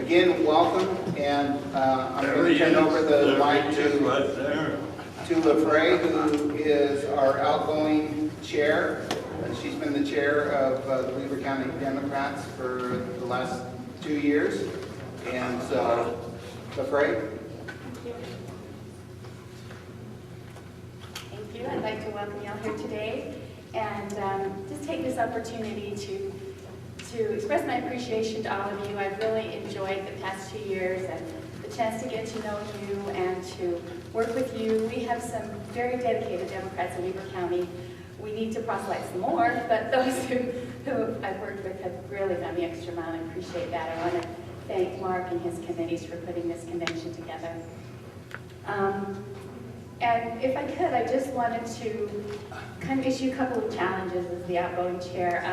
Again, welcome, and I'm going to turn over the mic to LaFray, who is our outgoing chair. She's been the chair of the Weber County Democrats for the last 2 years. And so, LaFray. Thank you. I'd like to welcome you all here today and just take this opportunity to express my appreciation to all of you. I've really enjoyed the past 2 years and the chance to get to know you and to work with you. We have some very dedicated Democrats in Weber County. We need to proselyte some more, but those who I've worked with have really done the extra mile. I appreciate that. I want to thank Mark and his committees for putting this convention together. And if I could, I just wanted to kind of issue a couple of challenges as the outgoing chair.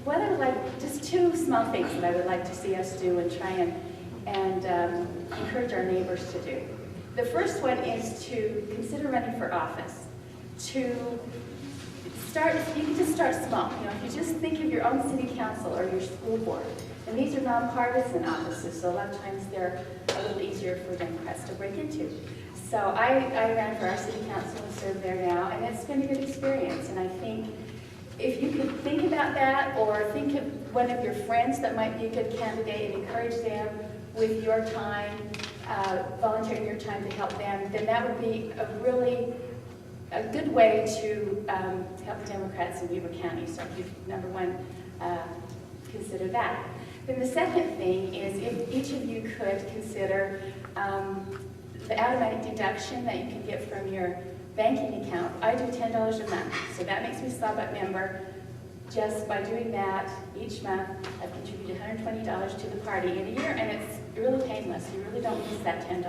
What I would like, just 2 small things that I would like to see us do and try and encourage our neighbors to do. The first one is to consider running for office. To start, you can just start small. You know, if you just think of your own city council or your school board, and these are nonpartisan offices, so a lot of times they're a little easier for Democrats to break into. So I ran for our city council and serve there now, and it's been a good experience. And I think if you could think about that, or think of one of your friends that might be a good candidate and encourage them with your time, volunteering your time to help them, then that would be a good way to help the Democrats in Weber County. So if you, number one, consider that. Then the second thing is if each of you could consider the automatic deduction that you can get from your banking account. I do $10 a month, so that makes me a Sawbuck member. Just by doing that each month, I've contributed $120 to the party in a year, and it's really painless. You really don't lose that $10.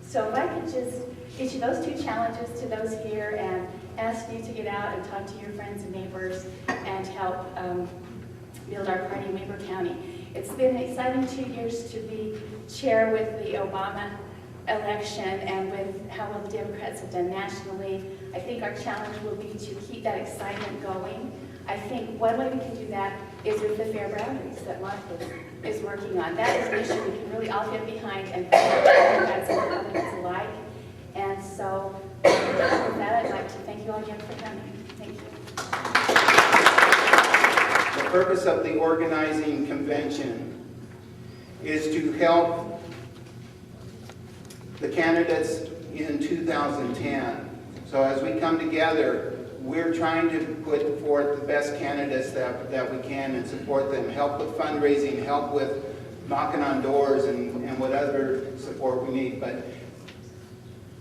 So if I could just issue those 2 challenges to those here and ask you to get out and talk to your friends and neighbors and help build our party in Weber County. It's been an exciting 2 years to be chair with the Obama election and with how well the Democrats have done nationally. I think our challenge will be to keep that excitement going. I think one way we can do that is with the fair boundaries that Mark is working on. That is an issue we can really all get behind and Democrats and Republicans alike. And so with that, I'd like to thank you all again for coming. Thank you. The purpose of the organizing convention is to help the candidates in 2010. So as we come together, we're trying to put forth the best candidates that we can and support them, help with fundraising, help with knocking on doors and what other support we need. But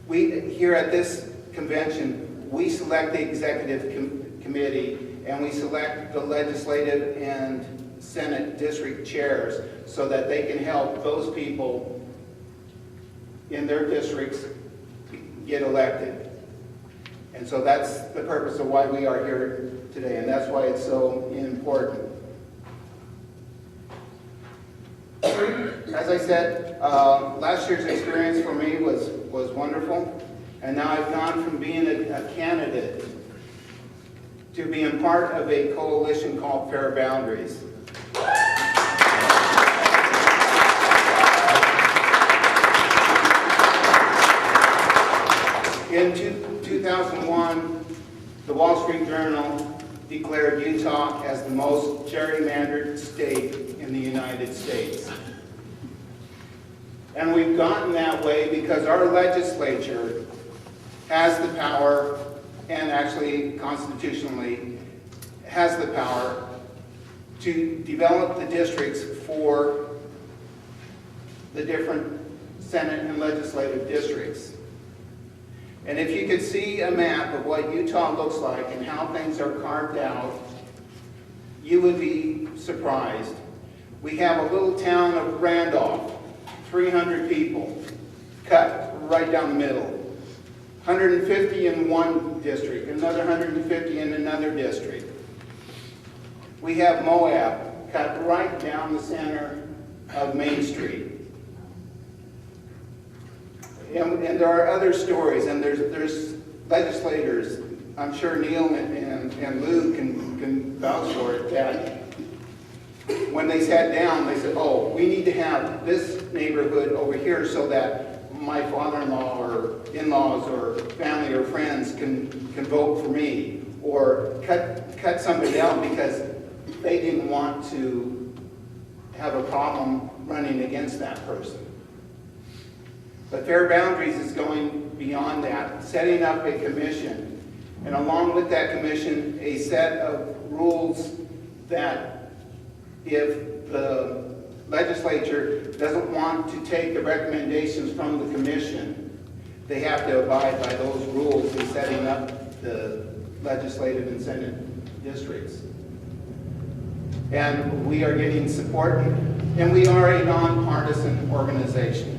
we, here at this convention, we select the executive committee and we select the legislative and Senate district chairs so that they can help those people in their districts get elected. And so that's the purpose of why we are here today, and that's why it's so important. As I said, last year's experience for me was wonderful, and now I've gone from being a candidate to being part of a coalition called Fair Boundaries. In 2001, the Wall Street Journal declared Utah as the most gerrymandered state in the United States. And we've gotten that way because our legislature has the power, and actually constitutionally has the power, to develop the districts for the different Senate and legislative districts. And if you could see a map of what Utah looks like and how things are carved out, you would be surprised. We have a little town of Randolph, 300 people, cut right down the middle. 150 in one district, another 150 in another district. We have Moab, cut right down the center of Main Street. And there are other stories, and there's legislators, I'm sure Neil and Lou can vouch for it, that when they sat down, they said, oh, we need to have this neighborhood over here so that my father-in-law or in-laws or family or friends can vote for me, or cut somebody down because they didn't want to have a problem running against that person. But Fair Boundaries is going beyond that, setting up a commission, and along with that commission, a set of rules that if the legislature doesn't want to take the recommendations from the commission, they have to abide by those rules in setting up the legislative and senate districts. And we are getting support, and we are a nonpartisan organization.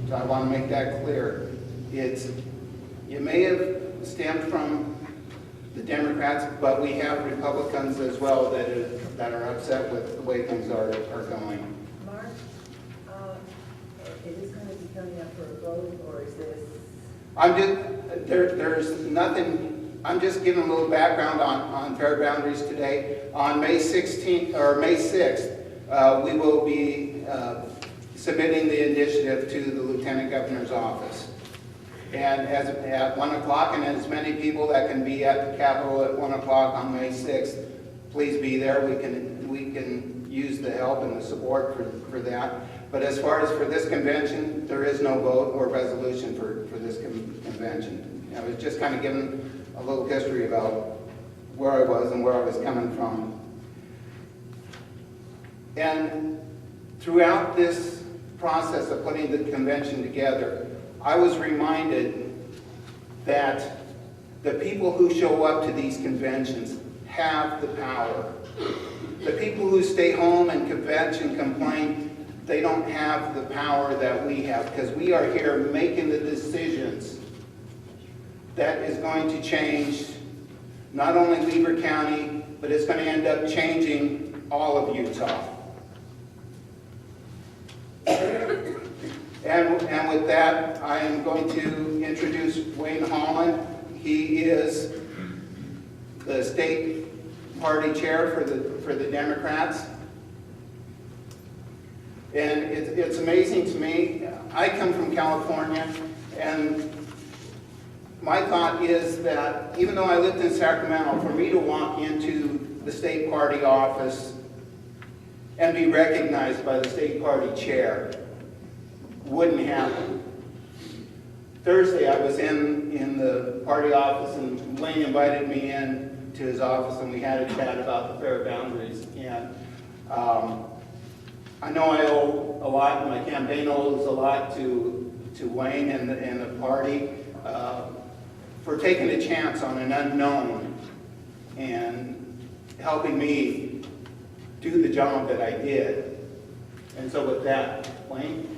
So I want to make that clear. You may have stemmed from the Democrats, but we have Republicans as well that are upset with the way things are going. Mark, is this going to be coming up for a vote, or is this? There's nothing. I'm just giving a little background on Fair Boundaries today. On May 16th or May 6th, we will be submitting the initiative to the Lieutenant Governor's office. And at 1 o'clock, and as many people that can be at the Capitol at 1 o'clock on May 6th, please be there. We can use the help and the support for that. But as far as for this convention, there is no vote or resolution for this convention. I was just kind of giving a little history about where I was and where I was coming from. And throughout this process of putting the convention together, I was reminded that the people who show up to these conventions have the power. The people who stay home and kvetch and complain, they don't have the power that we have, because we are here making the decisions that is going to change not only Weber County, but it's going to end up changing all of Utah. And with that, I am going to introduce Wayne Holland. He is the state party chair for the Democrats. And it's amazing to me. I come from California, and my thought is that even though I lived in Sacramento, for me to walk into the state party office and be recognized by the state party chair wouldn't happen. Thursday, I was in the party office, and Wayne invited me in to his office, and we had a chat about the Fair Boundaries. And I know I owe a lot, my campaign owes a lot to Wayne and the party for taking a chance on an unknown and helping me do the job that I did. And so with that, Wayne?